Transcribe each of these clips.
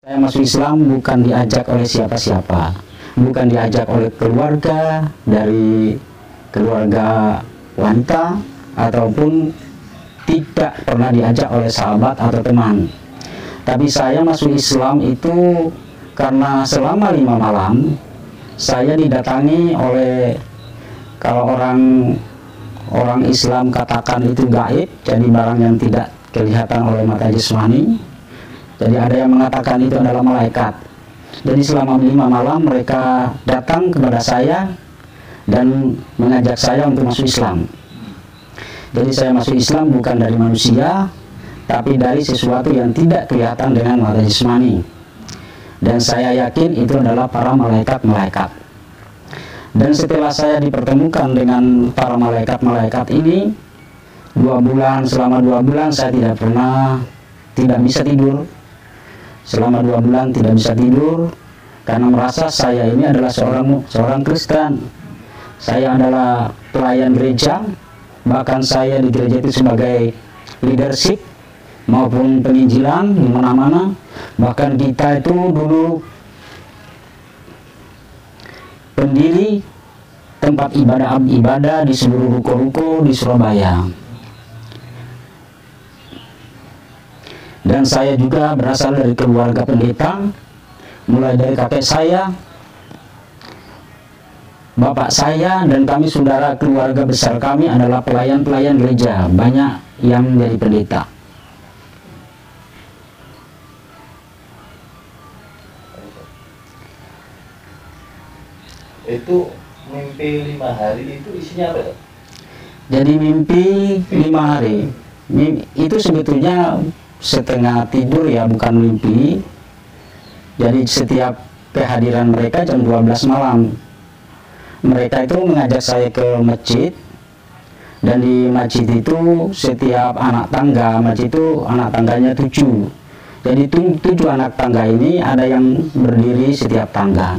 Saya masuk Islam bukan diajak oleh siapa-siapa, bukan diajak oleh keluarga, dari keluarga wanita, ataupun tidak pernah diajak oleh sahabat atau teman. Tapi saya masuk Islam itu karena selama 5 malam saya didatangi oleh, kalau orang Islam katakan itu gaib, jadi barang yang tidak kelihatan oleh mata jasmani. Jadi ada yang mengatakan itu adalah malaikat. Jadi selama 5 malam mereka datang kepada saya dan mengajak saya untuk masuk Islam. Jadi saya masuk Islam bukan dari manusia, tapi dari sesuatu yang tidak kelihatan dengan mata jasmani. Dan saya yakin itu adalah para malaikat-malaikat. Dan setelah saya dipertemukan dengan para malaikat-malaikat ini, selama 2 bulan saya tidak bisa tidur. Selama 2 bulan tidak bisa tidur karena merasa saya ini adalah seorang Kristen. Saya adalah pelayan gereja, bahkan saya di gereja itu sebagai leadership maupun penginjilan di mana-mana. Bahkan kita itu dulu pendiri tempat ibadah di seluruh ruko-ruko di Surabaya. Dan saya juga berasal dari keluarga pendeta, mulai dari kakek saya, bapak saya, dan kami saudara keluarga besar kami adalah pelayan-pelayan gereja, banyak yang menjadi pendeta. Itu mimpi 5 hari itu isinya apa? Jadi mimpi 5 hari itu sebetulnya setengah tidur ya, bukan mimpi. Jadi setiap kehadiran mereka jam 12 malam mereka itu mengajak saya ke masjid, dan di masjid itu setiap anak tangga, masjid itu anak tangganya 7. Jadi 7 anak tangga ini ada yang berdiri setiap tangga.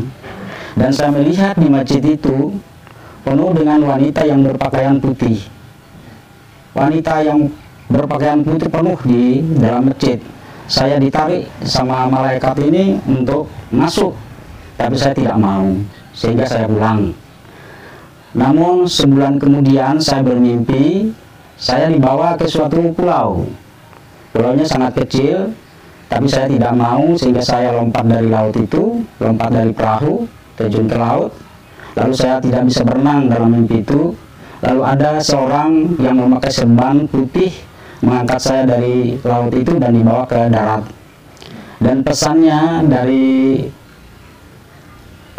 Dan saya melihat di masjid itu penuh dengan wanita yang berpakaian putih. Wanita yang berpakaian putih penuh di dalam masjid. Saya ditarik sama malaikat ini untuk masuk, tapi saya tidak mau, sehingga saya pulang. Namun sebulan kemudian saya bermimpi saya dibawa ke suatu pulau. Pulaunya sangat kecil, tapi saya tidak mau, sehingga saya lompat dari laut itu, lompat dari perahu, terjun ke laut. Lalu saya tidak bisa berenang dalam mimpi itu. Lalu ada seorang yang memakai serban putih mengangkat saya dari laut itu dan dibawa ke darat. Dan pesannya dari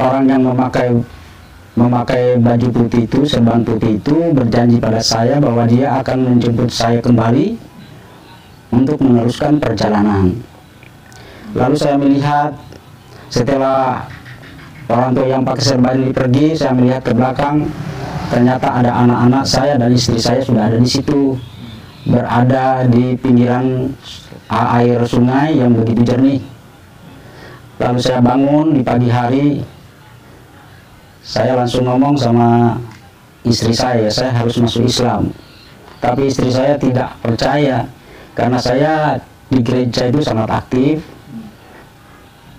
orang yang memakai baju putih itu, serban putih itu, berjanji pada saya bahwa dia akan menjemput saya kembali untuk meneruskan perjalanan. Lalu saya melihat, setelah orang tua yang pakai serban ini pergi, saya melihat ke belakang, ternyata ada anak-anak saya dan istri saya sudah ada di situ, berada di pinggiran air sungai yang begitu jernih. Lalu saya bangun di pagi hari, saya langsung ngomong sama istri saya harus masuk Islam. Tapi istri saya tidak percaya, karena saya di gereja itu sangat aktif,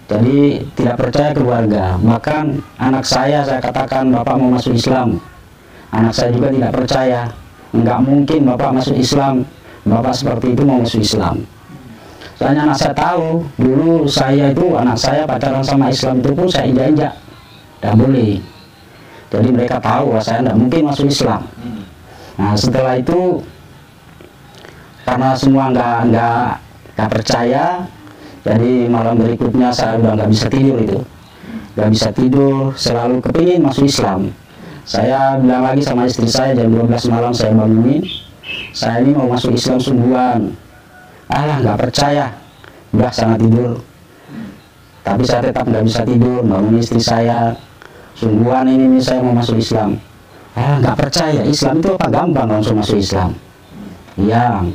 jadi tidak percaya keluarga. Bahkan anak saya katakan, "Bapak mau masuk Islam." Anak saya juga tidak percaya. Enggak mungkin Bapak masuk Islam, Bapak seperti itu mau masuk Islam. Soalnya anak saya tahu, dulu anak saya pacaran sama Islam itu pun saya injak-injak, tidak boleh. Jadi mereka tahu bahwa saya tidak mungkin masuk Islam. Nah setelah itu, karena semua nggak percaya, jadi malam berikutnya saya udah nggak bisa tidur itu, nggak bisa tidur, selalu kepingin masuk Islam. Saya bilang lagi sama istri saya, jam 12 malam saya bangunin, saya ini mau masuk Islam sungguhan. Alah, nggak percaya, udah sangat tidur. Tapi saya tetap nggak bisa tidur, bangun istri saya, sungguhan ini saya mau masuk Islam. Ah, nggak percaya, Islam itu apa, gampang langsung masuk Islam. Iya,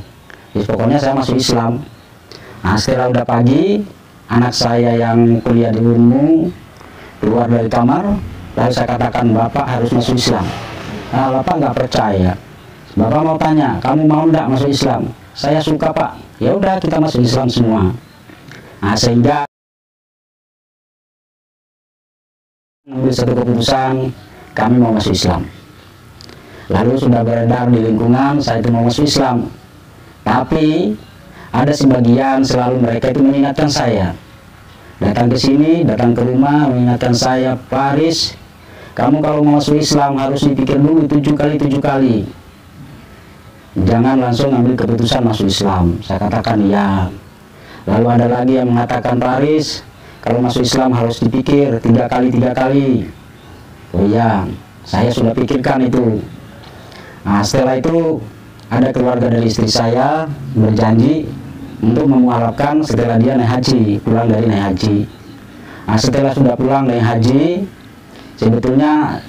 pokoknya saya masuk Islam. Nah setelah udah pagi, anak saya yang kuliah di Unmu keluar dari kamar. Lalu saya katakan, "Bapak harus masuk Islam." Nah, Bapak nggak percaya. Bapak mau tanya, "Kamu mau nggak masuk Islam?" "Saya suka, Pak." "Ya udah, kita masuk Islam semua." Nah, sehingga Mengambil satu keputusan, kami mau masuk Islam. Lalu sudah beredar di lingkungan, saya itu mau masuk Islam. Tapi ada sebagian selalu mereka itu mengingatkan saya. Datang ke sini, datang ke rumah, mengingatkan saya, Pak Aris, kamu kalau mau masuk Islam harus dipikir dulu 7 kali. Jangan langsung ambil keputusan masuk Islam. Saya katakan iya. Lalu ada lagi yang mengatakan, Pak Aris, kalau masuk Islam harus dipikir 3 kali. Oh iya, saya sudah pikirkan itu. Nah, setelah itu ada keluarga dari istri saya berjanji untuk memualafkan setelah dia naik haji, pulang dari naik haji. Nah, setelah sudah pulang dari haji, sebetulnya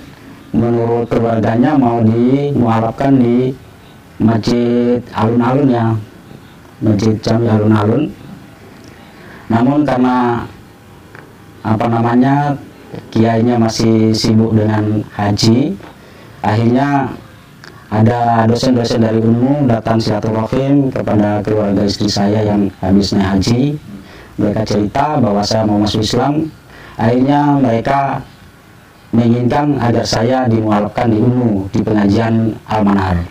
menurut keluarganya mau dimualafkan di Masjid Alun-Alun ya, Masjid Jami Alun-Alun. Namun karena kiainya masih sibuk dengan haji, akhirnya ada dosen-dosen dari UNMU datang silaturahim kepada keluarga istri saya yang habis naik haji. Mereka cerita bahwa saya mau masuk Islam. Akhirnya mereka menginginkan agar saya dimualafkan di UNMU, di pengajian Al-Manar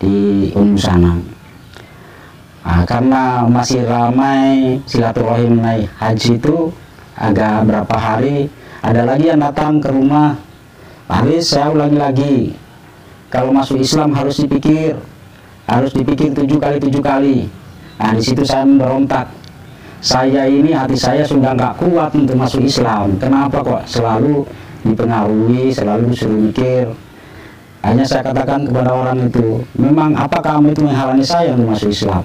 di UNMU sana. Nah, karena masih ramai silaturahim naik haji itu, agak berapa hari ada lagi yang datang ke rumah, Pak Aris, saya ulangi lagi, kalau masuk Islam harus dipikir 7 kali. Nah, di situ saya berontak. Saya ini hati saya sudah nggak kuat untuk masuk Islam. Kenapa kok selalu dipengaruhi, selalu disuruh mikir? Hanya saya katakan kepada orang itu, memang apa kamu itu menghalangi saya untuk masuk Islam?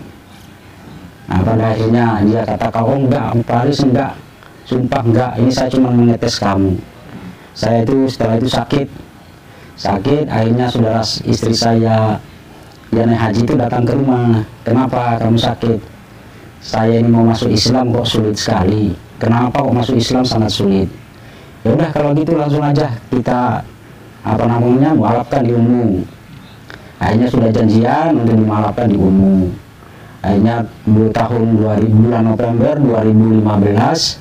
Nah, pada akhirnya dia katakan, oh enggak, Pak Aris enggak, sumpah enggak, ini saya cuma mengetes kamu. Saya itu setelah itu sakit, akhirnya saudara istri saya yang naik haji itu datang ke rumah. Kenapa kamu sakit? Saya ini mau masuk Islam kok sulit sekali. Kenapa kok masuk Islam sangat sulit? Ya udah kalau gitu langsung aja kita mualafkan di UNMU. Akhirnya sudah janjian untuk dimualafkan di UNMU. Akhirnya bulan November 2015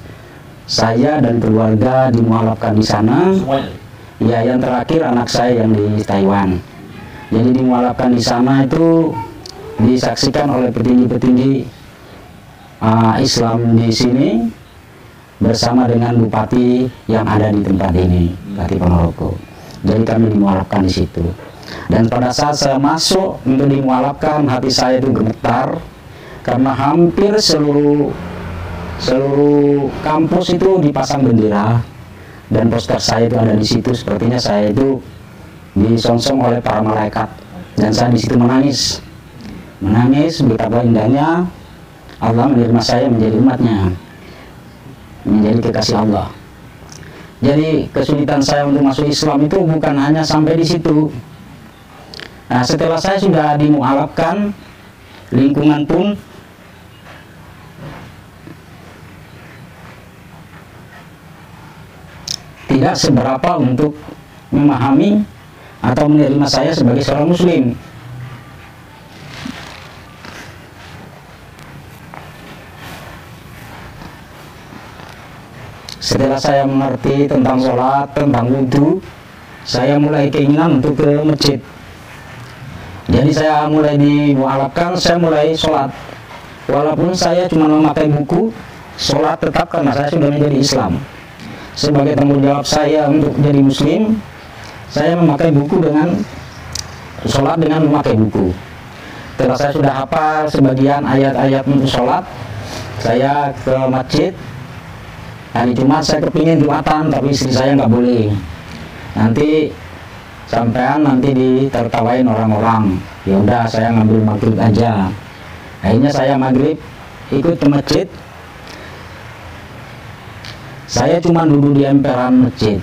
saya dan keluarga dimualafkan di sana. Ya, yang terakhir anak saya yang di Taiwan. Jadi dimualafkan di sana itu disaksikan oleh petinggi-petinggi Islam di sini bersama dengan bupati yang ada di tempat ini, Bupati Ponorogo. Jadi kami dimualafkan di situ. Dan pada saat saya masuk untuk dimualafkan, hati saya itu gemetar karena hampir seluruh kampus itu dipasang bendera. Dan poster saya itu ada di situ, sepertinya saya itu disongsong oleh para malaikat, dan saya di situ menangis betapa indahnya Allah menerima saya menjadi umatnya, menjadi kekasih Allah. Jadi kesulitan saya untuk masuk Islam itu bukan hanya sampai di situ. Nah, setelah saya sudah dimualafkan, lingkungan pun tidak seberapa untuk memahami atau menerima saya sebagai seorang muslim. Setelah saya mengerti tentang sholat, tentang wudhu, saya mulai keinginan untuk ke masjid. Jadi saya mulai dimualafkan, saya mulai sholat. Walaupun saya cuma memakai buku, sholat tetap karena saya sudah menjadi Islam. Sebagai tanggung jawab saya untuk jadi muslim, saya memakai buku dengan sholat dengan memakai buku. Setelah saya sudah hafal sebagian ayat-ayat untuk sholat, saya ke masjid. Hari Jumat saya kepingin Jumatan, tapi istri saya nggak boleh. Nanti ditertawain orang-orang. Ya udah, saya ngambil maghrib aja. Akhirnya saya maghrib ikut ke masjid. Saya cuma duduk di emperan masjid.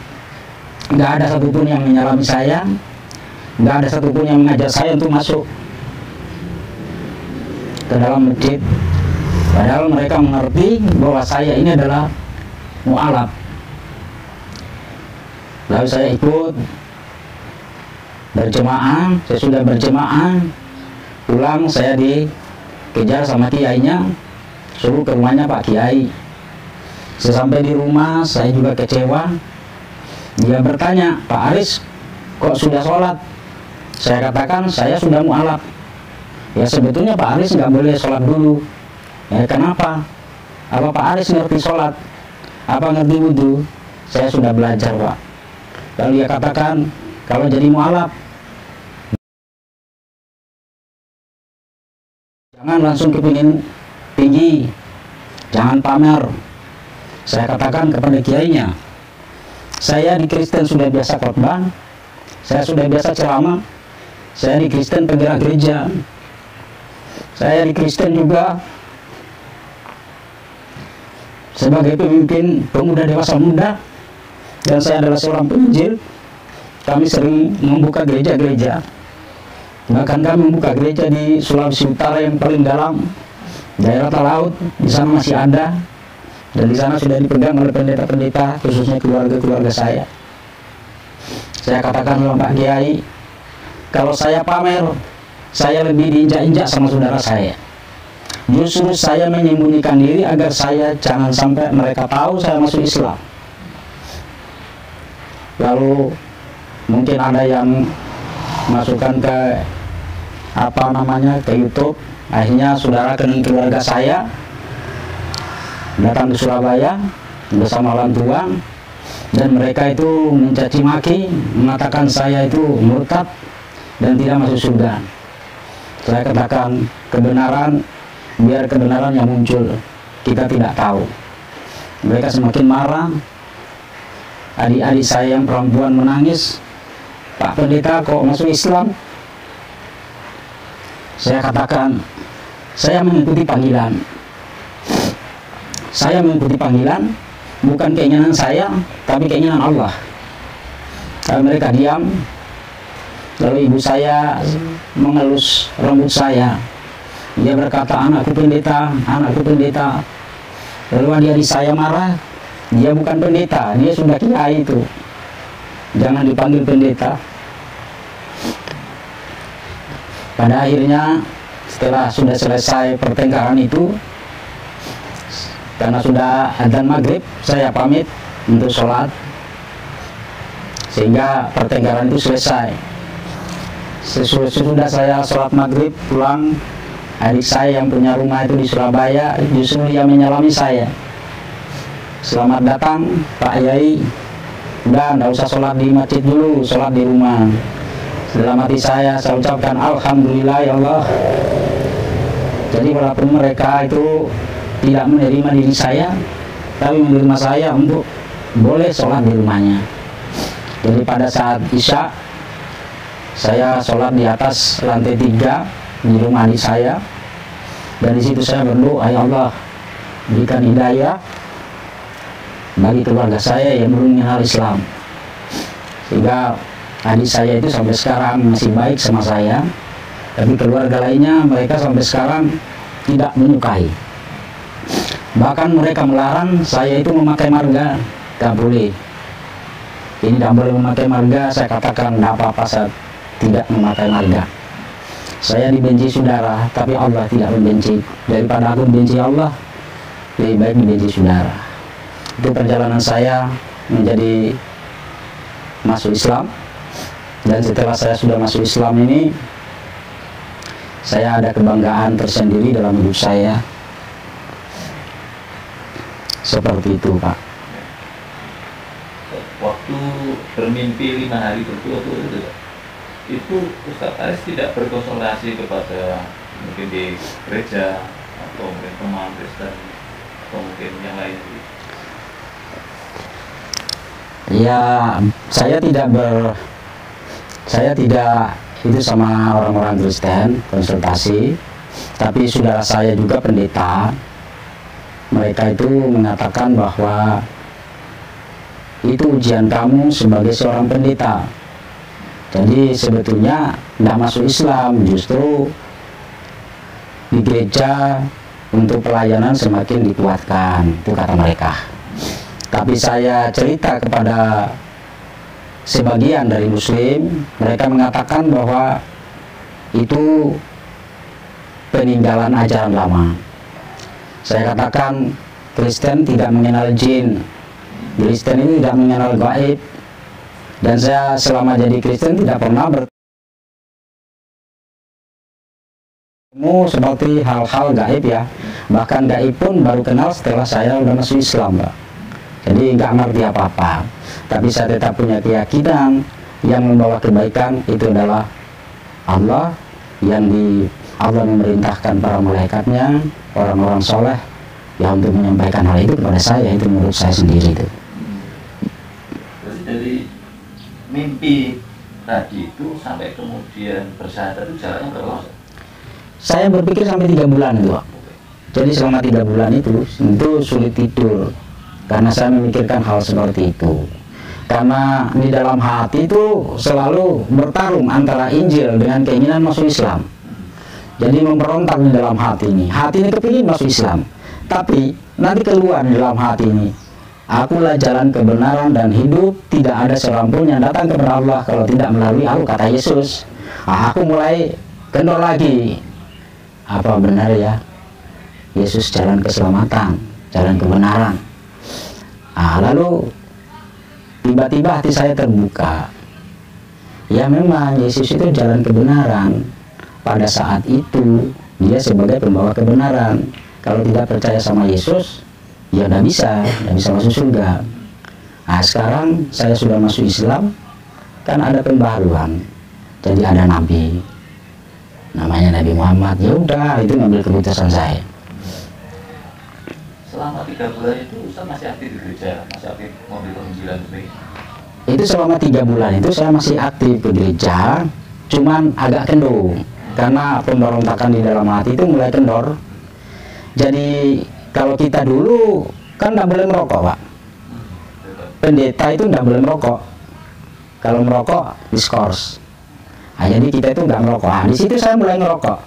Nggak ada satupun yang menyalami saya, nggak ada satupun yang mengajak saya untuk masuk ke dalam masjid. Padahal mereka mengerti bahwa saya ini adalah mu'alaf. Lalu saya ikut berjemaah. Saya sudah berjemaah, pulang saya dikejar sama kiainya, suruh ke rumahnya Pak Kiai. Sesampai di rumah saya juga kecewa Dia bertanya, Pak Aris, kok sudah sholat? Saya katakan, saya sudah mu'alaf. Ya sebetulnya Pak Aris nggak boleh sholat dulu. Ya kenapa? Apa Pak Aris ngerti sholat? Apa ngerti wudhu? Saya sudah belajar, Pak. Lalu dia katakan, kalau jadi mu'alaf, jangan langsung kepingin tinggi, jangan pamer. Saya katakan kepada kiainya, saya di Kristen sudah biasa khotbah, saya sudah biasa ceramah, saya di Kristen penggerak gereja, saya di Kristen juga sebagai pemimpin pemuda dewasa muda, dan saya adalah seorang penginjil. Kami sering membuka gereja-gereja, bahkan kami membuka gereja di Sulawesi Utara yang paling dalam, daerah Talaut. Di sana masih ada, dan di sana sudah dipegang oleh pendeta-pendeta, khususnya keluarga-keluarga saya. Saya katakan sama Pak Kiai, kalau saya pamer, saya lebih diinjak-injak sama saudara saya. Justru saya menyembunyikan diri agar saya jangan sampai mereka tahu saya masuk Islam. Lalu mungkin ada yang masukkan ke ke YouTube. Akhirnya saudara dan keluarga saya datang ke Surabaya bersama orang tua, dan mereka itu mencaci maki, mengatakan saya itu murtad dan tidak masuk surga. Saya katakan kebenaran, biar kebenaran yang muncul, kita tidak tahu. Mereka semakin marah. Adik-adik saya yang perempuan menangis, Pak Pendeta kok masuk Islam? Saya katakan, saya mengikuti panggilan. Saya mengikuti panggilan, bukan keinginan saya, tapi keinginan Allah. Lalu mereka diam. Lalu ibu saya mengelus rambut saya. Dia berkata, anakku pendeta, anakku pendeta. Lalu adik-adik saya marah. Dia bukan pendeta, dia sudah kiai itu. Jangan dipanggil pendeta. Pada akhirnya setelah sudah selesai pertengkaran itu, karena sudah adzan maghrib, saya pamit untuk sholat, sehingga pertengkaran itu selesai. Sesudah saya sholat maghrib pulang, adik saya yang punya rumah itu di Surabaya, justru dia menyalami saya. Selamat datang Pak Yai, udah nggak usah sholat di masjid dulu, sholat di rumah. Dalam hati saya ucapkan Alhamdulillah ya Allah. Jadi walaupun mereka itu tidak menerima diri saya, tapi menerima saya untuk boleh sholat di rumahnya. Jadi pada saat Isya, saya sholat di atas lantai 3 di rumah adik saya, dan di situ saya berdoa, ya Allah berikan hidayah bagi keluarga saya yang belum mengenal Islam, sehingga adik saya itu sampai sekarang masih baik sama saya, tapi keluarga lainnya mereka sampai sekarang tidak menyukai. Bahkan mereka melarang saya itu memakai marga, gak boleh. Ini tidak boleh memakai marga. Saya katakan tidak apa-apa, saya tidak memakai marga. Saya dibenci saudara, tapi Allah tidak membenci. Daripada aku membenci Allah, lebih baik dibenci saudara. Itu perjalanan saya menjadi masuk Islam. Dan setelah saya sudah masuk Islam ini, saya ada kebanggaan tersendiri dalam hidup saya. Seperti itu, Pak. Waktu bermimpi 5 hari berturut-turut itu Ustaz Aris tidak berkonsultasi kepada mungkin di gereja atau mungkin teman Kristen atau mungkin yang lain? Ya, saya tidak itu sama orang-orang Kristen konsultasi, tapi saudara saya juga pendeta. Mereka itu mengatakan bahwa itu ujian kamu sebagai seorang pendeta. Jadi sebetulnya tidak masuk Islam, justru di gereja untuk pelayanan semakin dikuatkan, itu kata mereka. Tapi saya cerita kepada sebagian dari Muslim, mereka mengatakan bahwa itu peninggalan ajaran lama. Saya katakan Kristen tidak mengenal jin, Kristen ini tidak mengenal gaib, Dan saya selama jadi Kristen tidak pernah bertemu seperti hal-hal gaib ya. Bahkan gaib pun baru kenal setelah saya udah masuk Islam, Pak. Jadi nggak ngerti apa-apa. Tapi saya tetap punya keyakinan yang membawa kebaikan itu adalah Allah, Allah memerintahkan para malaikatnya, orang-orang soleh ya untuk menyampaikan hal itu kepada saya. Itu menurut saya sendiri itu. Jadi dari mimpi tadi itu sampai kemudian bersyahadat itu jaraknya berapa? Saya berpikir sampai 3 bulan itu, Pak. Jadi selama 3 bulan itu sulit tidur karena saya memikirkan hal seperti itu. Karena di dalam hati itu selalu bertarung antara Injil dengan keinginan masuk Islam. Jadi memberontak di dalam hati ini. Hati ini kepingin masuk Islam, tapi nanti keluar di dalam hati ini, akulah jalan kebenaran dan hidup, tidak ada seorang pun yang datang kepada Allah kalau tidak melalui aku, kata Yesus. Aku mulai kendor lagi. Apa benar ya Yesus jalan keselamatan, jalan kebenaran? Lalu tiba-tiba hati saya terbuka. Ya memang Yesus itu jalan kebenaran. Pada saat itu dia sebagai pembawa kebenaran. Kalau tidak percaya sama Yesus, ya nggak bisa masuk surga. Sekarang saya sudah masuk Islam, kan ada pembaharuan. Jadi ada nabi, namanya Nabi Muhammad. Ya udah, itu ngambil keputusan saya. Selama 3 bulan itu Ustaz masih aktif di gereja, masih aktif mobil penginjilan seperti itu. Selama 3 bulan itu saya masih aktif ke gereja, cuman agak kendor karena pemberontakan di dalam hati itu mulai kendor. Jadi kalau kita dulu kan nggak boleh merokok, Pak. Pendeta itu nggak boleh merokok. Kalau merokok diskors. Jadi kita itu nggak merokok. Di situ saya mulai ngerokok.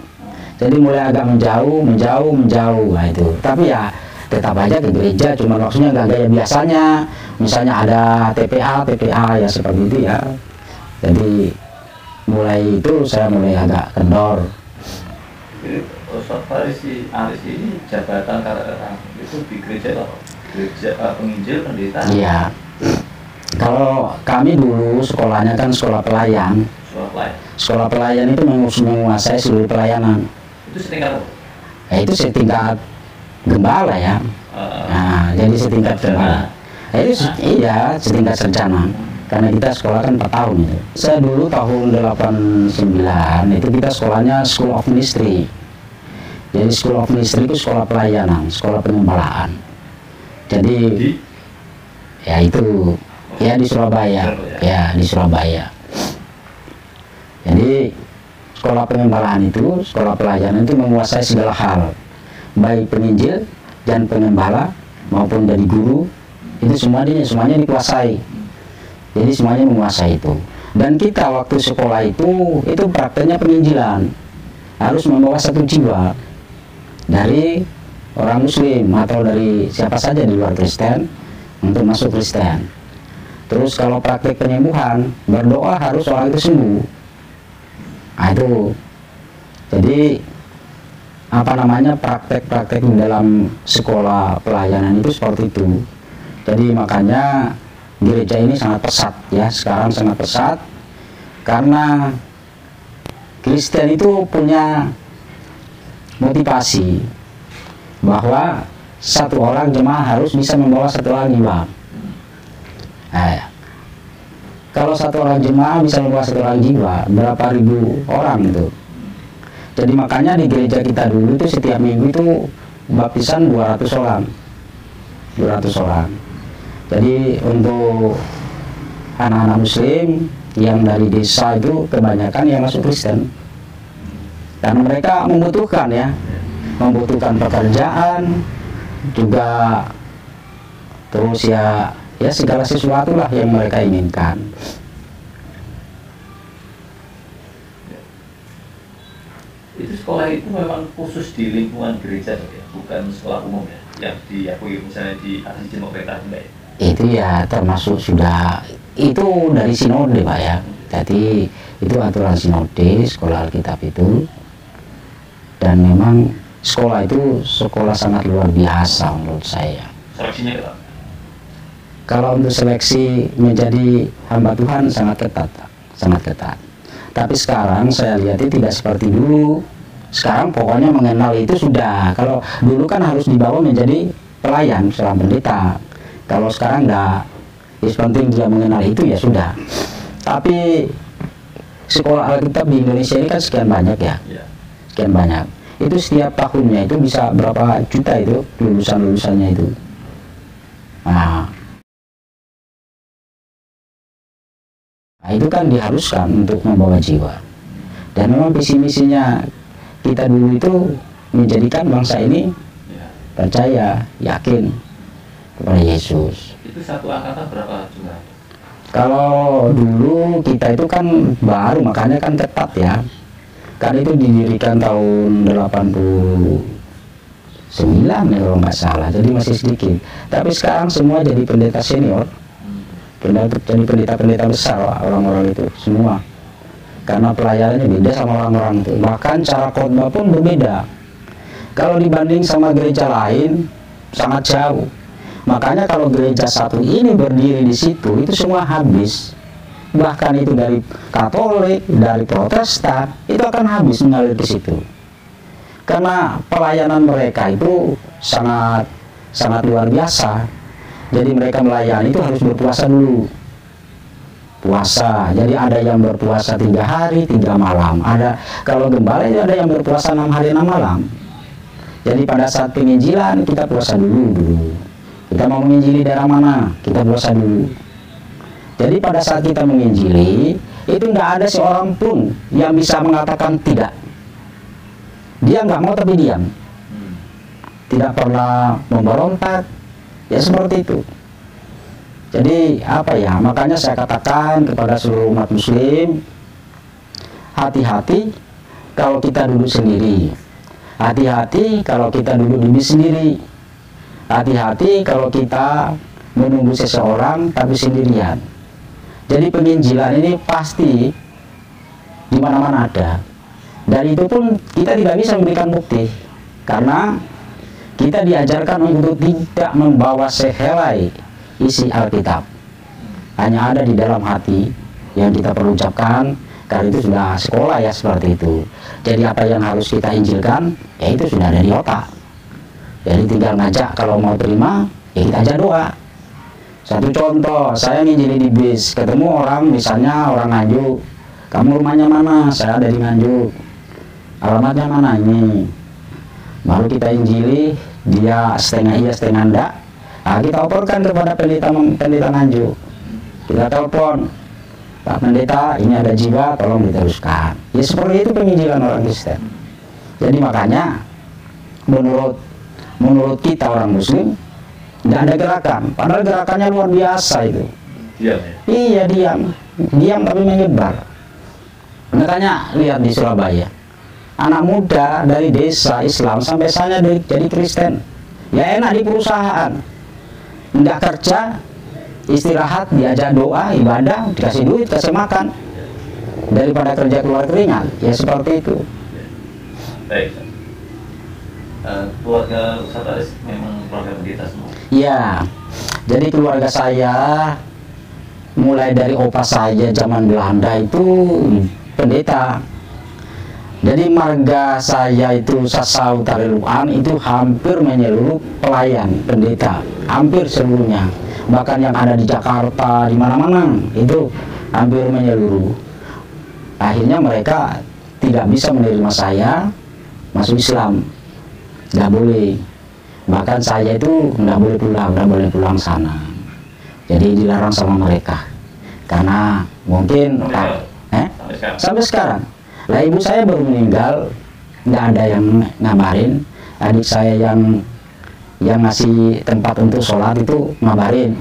Jadi mulai agak menjauh. Nah itu. Tapi ya tetap aja ke gereja, cuma maksudnya nggak kayak biasanya. Misalnya ada TPA ya seperti itu ya. Jadi mulai itu saya mulai agak kendor. Ustaz Farisi Aris ini jabatan karakter itu di gereja apa? Gereja penginjil, pendeta? Iya. Kalau kami dulu sekolahnya kan sekolah pelayan. Sekolah pelayan itu menguasai seluruh pelayanan. Itu setingkat apa? Itu setingkat gembala ya. Jadi setingkat gembala. Itu iya setingkat sarjana. Karena kita sekolah kan 4 tahun itu. Saya dulu tahun 89 itu kita sekolahnya School of Ministry. Jadi School of Ministry itu sekolah pelayanan, sekolah pengembalaan. Jadi ya itu ya di Surabaya, ya di Surabaya. Jadi sekolah pengembalaan itu, sekolah pelayanan itu menguasai segala hal, baik penginjil dan pengembala maupun dari guru, itu semuanya dikuasai. Jadi semuanya menguasai itu. Dan kita waktu sekolah itu prakteknya penginjilan, harus membawa 1 jiwa dari orang Muslim atau dari siapa saja di luar Kristen untuk masuk Kristen. Terus kalau praktek penyembuhan, berdoa harus orang itu sembuh. Itu jadi praktek-praktek di dalam sekolah pelayanan itu seperti itu. Jadi makanya gereja ini sangat pesat ya, sekarang sangat pesat karena Kristen itu punya motivasi bahwa 1 orang jemaah harus bisa membawa 1 orang jiwa. Kalau 1 orang jemaah bisa membawa 1 orang jiwa, berapa ribu orang itu. Jadi makanya di gereja kita dulu itu setiap minggu itu baptisan 200 orang. 200 orang. Jadi untuk anak-anak Muslim yang dari desa itu kebanyakan yang masuk Kristen. Dan mereka membutuhkan ya, membutuhkan pekerjaan juga, terus ya segala sesuatu lah yang mereka inginkan. Itu sekolah itu memang khusus di lingkungan gereja ya, bukan sekolah umum ya, yang diakui misalnya di atas izin pemerintah enggak ya? Itu ya termasuk sudah itu dari sinode Pak ya. Jadi itu aturan sinode sekolah Alkitab itu. Dan memang sekolah itu sekolah sangat luar biasa menurut saya. Seleksinya Kalau untuk seleksi menjadi hamba Tuhan sangat ketat, sangat ketat. Tapi sekarang saya lihat itu tidak seperti dulu. Sekarang pokoknya mengenal itu sudah. Kalau dulu kan harus dibawa menjadi pelayan seorang pendeta. Kalau sekarang enggak, yang penting dia mengenal itu ya sudah. Tapi sekolah Alkitab di Indonesia ini kan sekian banyak ya, sekian banyak. Itu setiap tahunnya itu bisa berapa juta itu lulusannya itu. Nah, itu kan diharuskan untuk membawa jiwa. Dan memang visi misinya kita dulu itu menjadikan bangsa ini percaya, yakin kepada Yesus. Itu satu angkatan berapa jumlah? Kalau dulu kita itu kan baru, makanya kan ketat ya. Kan itu didirikan tahun 89 ya kalau nggak salah, jadi masih sedikit. Tapi sekarang semua jadi pendeta senior, jadi pendeta-pendeta besar orang-orang itu semua. Karena pelayanannya beda sama orang-orang itu. Bahkan cara khotbah pun berbeda. Kalau dibanding sama gereja lain sangat jauh. Makanya kalau gereja satu ini berdiri di situ itu semua habis. Bahkan itu dari Katolik, dari Protestan itu akan habis mengalir ke situ. Karena pelayanan mereka itu sangat luar biasa. Jadi mereka melayani itu harus berpuasa dulu. Puasa, jadi ada yang berpuasa 3 hari 3 malam. Ada kalau gembala itu ada yang berpuasa 6 hari 6 malam. Jadi pada saat penginjilan kita puasa dulu. Kita mau menginjili daerah mana, kita puasa dulu. Jadi pada saat kita menginjili itu nggak ada seorang pun yang bisa mengatakan tidak. Dia nggak mau tapi diam, tidak pernah memberontak, ya seperti itu. Jadi apa ya, makanya saya katakan kepada seluruh umat muslim, hati-hati kalau kita duduk sendiri, hati-hati kalau kita duduk di bis sendiri, hati-hati kalau kita menunggu seseorang tapi sendirian. Jadi penginjilan ini pasti di mana-mana ada. Dan itu pun kita tidak bisa memberikan bukti, karena kita diajarkan untuk tidak membawa sehelai isi Alkitab. Hanya ada di dalam hati yang kita perlu ucapkan, karena itu sudah sekolah ya seperti itu. Jadi apa yang harus kita injilkan, ya itu sudah ada di otak. Jadi tinggal ngajak, kalau mau terima, ya kita ajak doa. Satu contoh, saya nginjili di bis, ketemu orang, misalnya orang Nganjuk, kamu rumahnya mana? Saya ada di Nganjuk. Alamatnya mana? Ini. Baru kita injili, dia setengah iya setengah enggak. Nah, kita laporkan kepada pendeta Nganjuk. Kita telepon, Pak Pendeta, ini ada jiwa, tolong diteruskan. Ya seperti itu penginjilan orang Kristen. Jadi makanya menurut kita orang Muslim tidak ada gerakan, padahal gerakannya luar biasa itu. Diam ya? Iya, diam tapi menyebar. Makanya lihat di Surabaya, anak muda dari desa Islam sampai sana jadi Kristen. Ya enak di perusahaan, nggak kerja, istirahat, diajak doa, ibadah, dikasih duit, kasih makan, daripada kerja keluar keringat. Ya seperti itu. Baik. Keluarga Ustaz Aris memang keluarga pendeta semua? Ya, jadi keluarga saya mulai dari opa saya zaman Belanda itu pendeta. Jadi marga saya itu Sasau Tariluan itu hampir menyeluruh pelayan pendeta, hampir seluruhnya. Bahkan yang ada di Jakarta, di mana-mana itu hampir menyeluruh. Akhirnya mereka tidak bisa menerima saya masuk Islam, nggak boleh. Bahkan saya itu nggak boleh pulang sana. Jadi dilarang sama mereka, karena mungkin sampai sekarang. Lah ibu saya baru meninggal, nggak ada yang ngabarin. Adik saya yang ngasih tempat untuk sholat itu ngabarin,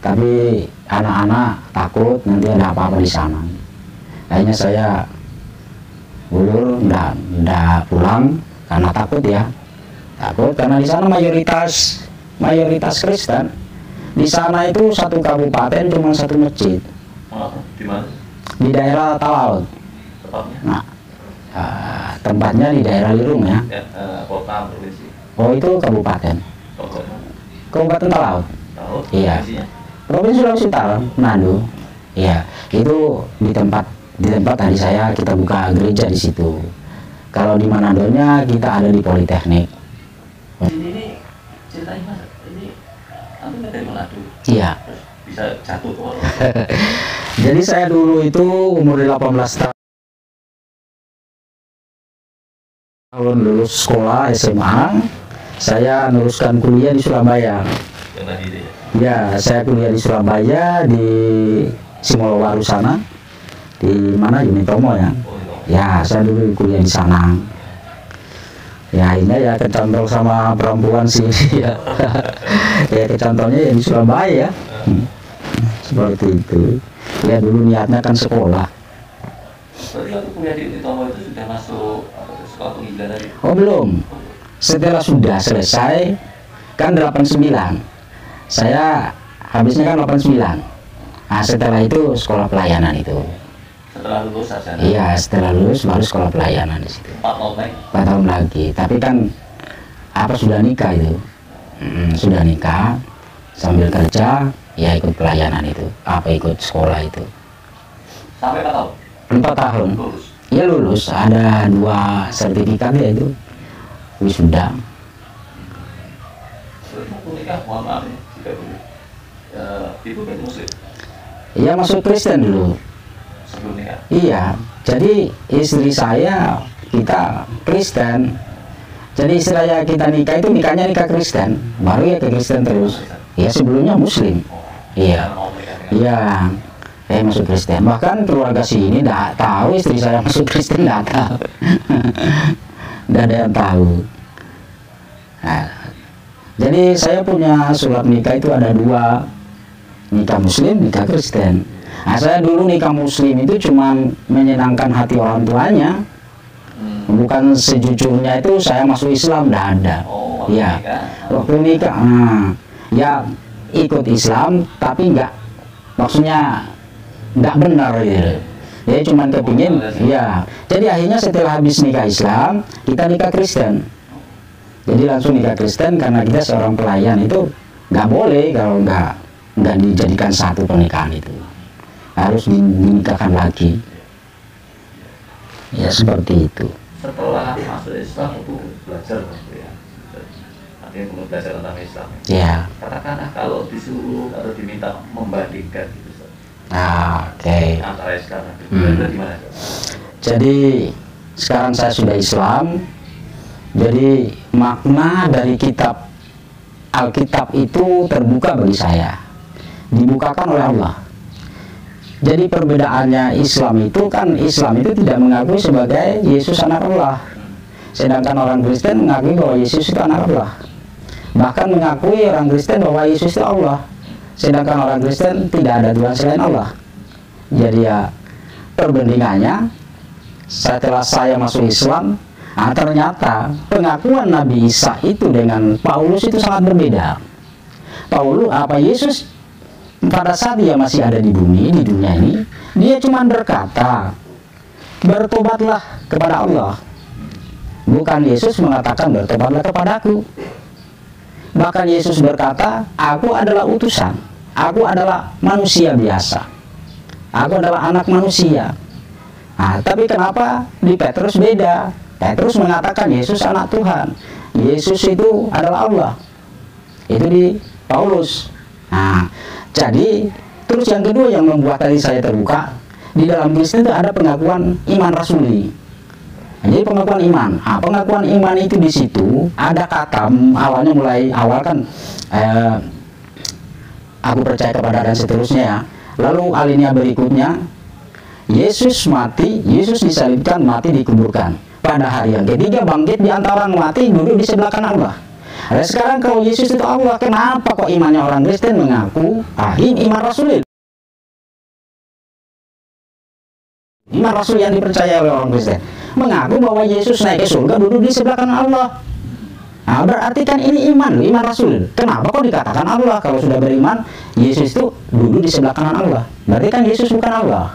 tapi anak-anak takut nanti ada apa-apa di sana. Akhirnya saya ulur, nggak pulang karena takut ya, takut karena di sana mayoritas Kristen. Di sana itu satu kabupaten cuma satu masjid. Di mana? Di daerah Talaut. Nah, tempatnya di daerah Lirung ya. Kota provinsi. Oh itu kabupaten. Kabupaten Talaut. Talaut. Iya. Provinsi Sulawesi Utara, Manado. Ya, itu di tempat tadi saya kita buka gereja di situ. Kalau di Manadonya kita ada di Politeknik. Ini ceritanya Mas, ini Anda dari Manado? Iya. Bisa jatuh ke Jadi saya dulu itu umur 18 tahun lulus sekolah SMA, saya meneruskan kuliah di Surabaya. yang tadi itu ya? Ya, saya kuliah di Surabaya di Simolowaru sana, di mana Unitomo ya. Oh, itu. Ya, saya dulu kuliah di sana. Ya, ini ya kecantol sama perempuan sih ya. Ya kecantolnya ya di Surabaya ya. Seperti itu. Ya dulu niatnya kan sekolah. Berarti waktu kuliah di Unitomo itu sudah masuk sekolah penginjilan tadi? Oh belum. Setelah sudah selesai kan 89. Saya habisnya kan 89. Nah, setelah itu sekolah pelayanan itu. Setelah lulus sarjana? Iya, setelah lulus baru sekolah pelayanan di situ. 4 tahun lagi? 4 tahun lagi. Tapi kan apa sudah nikah itu? Sudah nikah sambil kerja ya ikut pelayanan itu. Apa ikut sekolah itu? Sampai 4 tahun? 4 tahun. Lulus? Ya lulus, ada 2 sertifikat ya itu. Wisuda. Waktu nikah, mohon maaf nih, jika boleh. Ibu kan Muslim? Iya masuk Kristen dulu. Sebelum nikah? Iya, jadi istri saya kita Kristen. Jadi istilahnya kita nikah itu nikahnya nikah Kristen, baru ya ke Kristen terus. Ya sebelumnya Muslim. Iya, Mau menikah dengan iya. Saya masuk Kristen. Bahkan keluarga sini tidak tahu istri saya masuk Kristen, tidak tahu. Tidak ada yang tahu. Nah, jadi saya punya surat nikah itu ada 2, nikah Muslim, nikah Kristen. Nah, saya dulu nikah Muslim itu cuma menyenangkan hati orang tuanya, bukan sejujurnya itu saya masuk Islam, tidak ada. Oh, Ya, waktu nikah, ya ikut Islam, tapi enggak, maksudnya enggak benar gitu. Ya cuma kepingin, ya. Jadi akhirnya setelah habis nikah Islam, kita nikah Kristen. Jadi langsung nikah Kristen karena kita seorang pelayan itu nggak boleh kalau nggak dijadikan satu pernikahan itu, harus dinikahkan lagi. Ya seperti itu. Setelah masuk Islam itu belajar ya. Artinya kemudian belajar tentang Islam. Ya. Katakanlah kalau disuruh atau diminta membandingkan gitu, Oke. antara Islam dan Kristen, gimana? Jadi sekarang saya sudah Islam. Jadi makna dari kitab Alkitab itu terbuka bagi saya, dibukakan oleh Allah. Jadi perbedaannya Islam itu tidak mengakui sebagai Yesus anak Allah, sedangkan orang Kristen mengakui bahwa Yesus itu anak Allah. Bahkan mengakui orang Kristen bahwa Yesus itu Allah, sedangkan orang Kristen tidak ada Tuhan selain Allah. Jadi ya perbandingannya setelah saya masuk Islam, ternyata pengakuan Nabi Isa itu dengan Paulus itu sangat berbeda. Yesus pada saat dia masih ada di bumi, di dunia ini, dia cuma berkata, bertobatlah kepada Allah. Bukan Yesus mengatakan bertobatlah kepadaku. Bahkan Yesus berkata, aku adalah utusan, aku adalah manusia biasa, aku adalah anak manusia. Tapi kenapa di Petrus beda? Petrus mengatakan Yesus anak Tuhan, Yesus itu adalah Allah. Itu di Paulus. Jadi terus yang kedua yang membuat tadi saya terbuka, di dalam Kristen itu ada pengakuan iman rasuli. Jadi pengakuan iman. Pengakuan iman itu di situ ada kata awalnya, mulai awal kan aku percaya kepada dan seterusnya ya. Lalu alinea berikutnya, Yesus mati, Yesus disalibkan, mati, dikuburkan. Pada hari yang ketiga bangkit di antara orang mati, duduk di sebelah kanan Allah. Nah, sekarang kalau Yesus itu Allah, kenapa kok imannya orang Kristen mengaku ini iman rasul? Iman rasul yang dipercaya oleh orang Kristen mengaku bahwa Yesus naik ke surga, duduk di sebelah kanan Allah. Berarti kan ini iman loh, iman rasul. Kenapa kok dikatakan Allah? Kalau sudah beriman, Yesus itu duduk di sebelah kanan Allah. Berarti kan Yesus bukan Allah.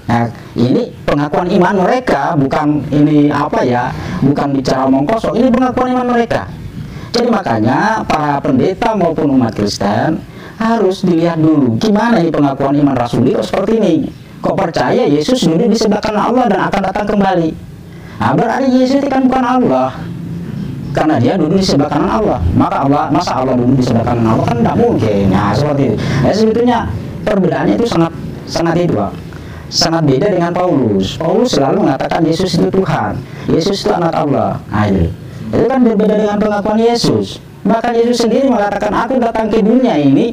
Nah, ini pengakuan iman mereka, bukan ini bukan bicara omong kosong, ini pengakuan iman mereka. Jadi makanya para pendeta maupun umat Kristen harus dilihat dulu gimana ini pengakuan iman rasuli kok seperti ini. Kok percaya Yesus duduk di sebelah kanan Allah dan akan datang kembali. Nah, berarti Yesus itu kan bukan Allah, karena dia duduk di sebelah kanan Allah. Maka masa Allah duduk di sebelah kanan Allah, kan tidak mungkin. Nah, seperti itu. Nah, sebetulnya perbedaannya itu sangat beda dengan Paulus. Paulus selalu mengatakan Yesus itu Tuhan, Yesus itu anak Allah. Nah, itu kan berbeda dengan pengakuan Yesus. Bahkan Yesus sendiri mengatakan, aku datang ke dunia ini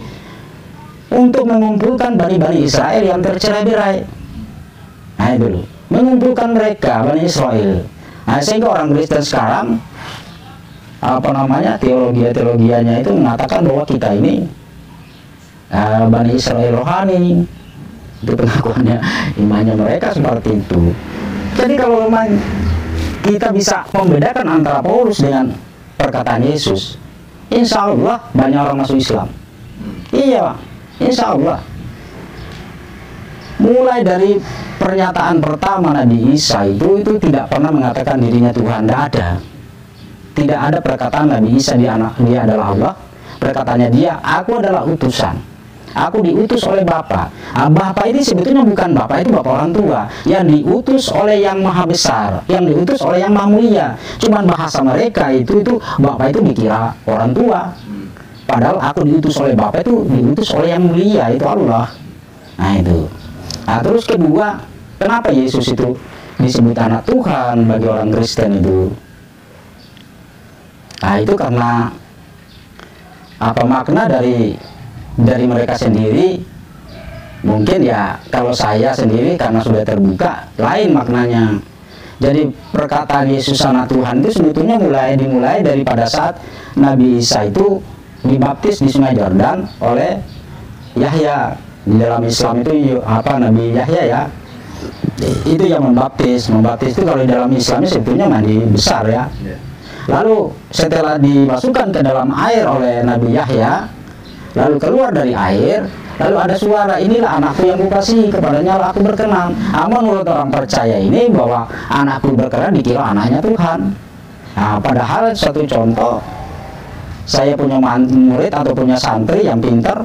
untuk mengumpulkan Bani Israel yang tercerai-berai. Nah, itu loh, mengumpulkan mereka, Bani Israel. Nah, sehingga orang Kristen sekarang teologianya itu mengatakan bahwa kita ini Bani Israel rohani. Itu pengakuannya, imannya mereka seperti itu. Jadi kalau memang kita bisa membedakan antara Paulus dengan perkataan Yesus, insya Allah banyak orang masuk Islam. Iya, insya Allah. Mulai dari pernyataan pertama Nabi Isa itu tidak pernah mengatakan dirinya Tuhan, tidak ada. Tidak ada perkataan Nabi Isa dia adalah Allah. Perkataannya dia, aku adalah utusan. Aku diutus oleh Bapa. Bapa ini sebetulnya bukan Bapa, itu Bapa orang tua yang diutus oleh yang maha besar, yang diutus oleh yang maha mulia. Cuman bahasa mereka itu Bapa itu dikira orang tua. Padahal aku diutus oleh Bapa itu diutus oleh yang mulia, itu Allah. Nah, itu. Nah, terus kedua, kenapa Yesus itu disebut anak Tuhan bagi orang Kristen itu? Nah, itu karena makna dari mereka sendiri. Mungkin ya kalau saya sendiri karena sudah terbuka lain maknanya. Jadi perkataan Yesus anak Tuhan itu sebetulnya dimulai dari pada saat Nabi Isa itu dibaptis di Sungai Yordan oleh Yahya. Di dalam Islam itu Nabi Yahya ya, itu yang membaptis itu kalau di dalam Islam sebetulnya mandi besar ya. Lalu setelah dimasukkan ke dalam air oleh Nabi Yahya, lalu keluar dari air, lalu ada suara, inilah anakku yang kukasihi, kepadanya lah aku berkenan. Menurut orang percaya ini bahwa anakku berkenan dikira anaknya Tuhan. Nah, padahal satu contoh, saya punya murid atau punya santri yang pintar,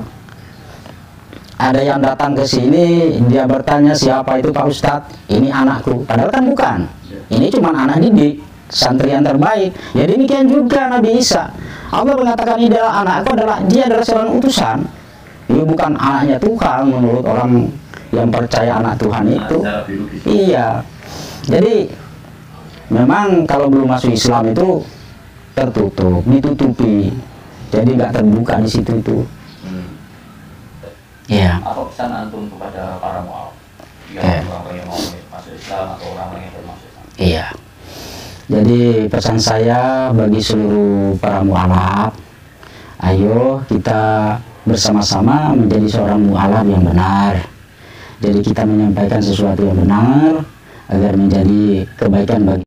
ada yang datang ke sini, dia bertanya siapa itu Pak Ustadz, ini anakku, padahal kan bukan, ini cuma anak didik, santri yang terbaik. Ya demikian juga Nabi Isa. Allah mengatakan ini adalah anakku, dia adalah seorang utusan. Dia bukan anaknya Tuhan menurut orang yang percaya anak Tuhan itu. Iya. Jadi memang kalau belum masuk Islam itu tertutup, ditutupi. Jadi nggak terbuka di situ itu. Iya. Apa pesan antum kepada para mu'alaf? Orang yang mau masuk Islam atau orang yang bermasuk Islam? Iya. Jadi pesan saya bagi seluruh para mu'alaf, ayo kita bersama-sama menjadi seorang mu'alaf yang benar. Jadi kita menyampaikan sesuatu yang benar agar menjadi kebaikan bagi